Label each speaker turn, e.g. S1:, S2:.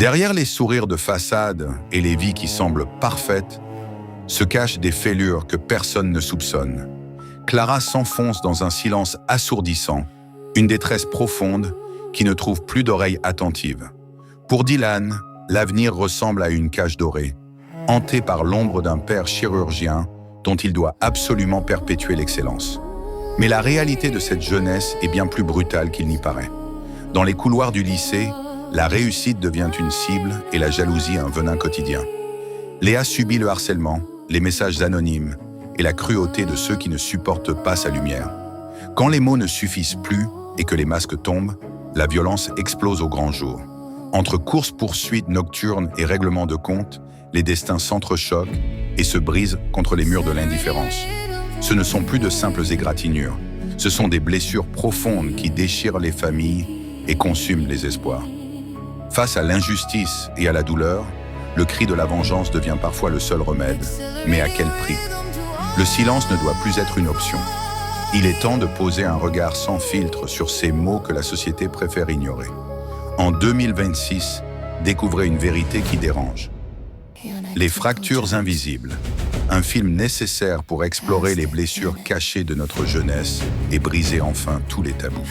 S1: Derrière les sourires de façade et les vies qui semblent parfaites, se cachent des fêlures que personne ne soupçonne. Clara s'enfonce dans un silence assourdissant, une détresse profonde qui ne trouve plus d'oreilles attentives. Pour Dylan, l'avenir ressemble à une cage dorée, hanté par l'ombre d'un père chirurgien dont il doit absolument perpétuer l'excellence. Mais la réalité de cette jeunesse est bien plus brutale qu'il n'y paraît. Dans les couloirs du lycée, la réussite devient une cible et la jalousie un venin quotidien. Léa subit le harcèlement, les messages anonymes et la cruauté de ceux qui ne supportent pas sa lumière. Quand les mots ne suffisent plus et que les masques tombent, la violence explose au grand jour. Entre courses-poursuites nocturnes et règlements de compte, les destins s'entrechoquent et se brisent contre les murs de l'indifférence. Ce ne sont plus de simples égratignures, ce sont des blessures profondes qui déchirent les familles et consument les espoirs. Face à l'injustice et à la douleur, le cri de la vengeance devient parfois le seul remède, mais à quel prix? Le silence ne doit plus être une option. Il est temps de poser un regard sans filtre sur ces mots que la société préfère ignorer. En 2026, découvrez une vérité qui dérange. Les fractures invisibles, un film nécessaire pour explorer les blessures cachées de notre jeunesse et briser enfin tous les tabous.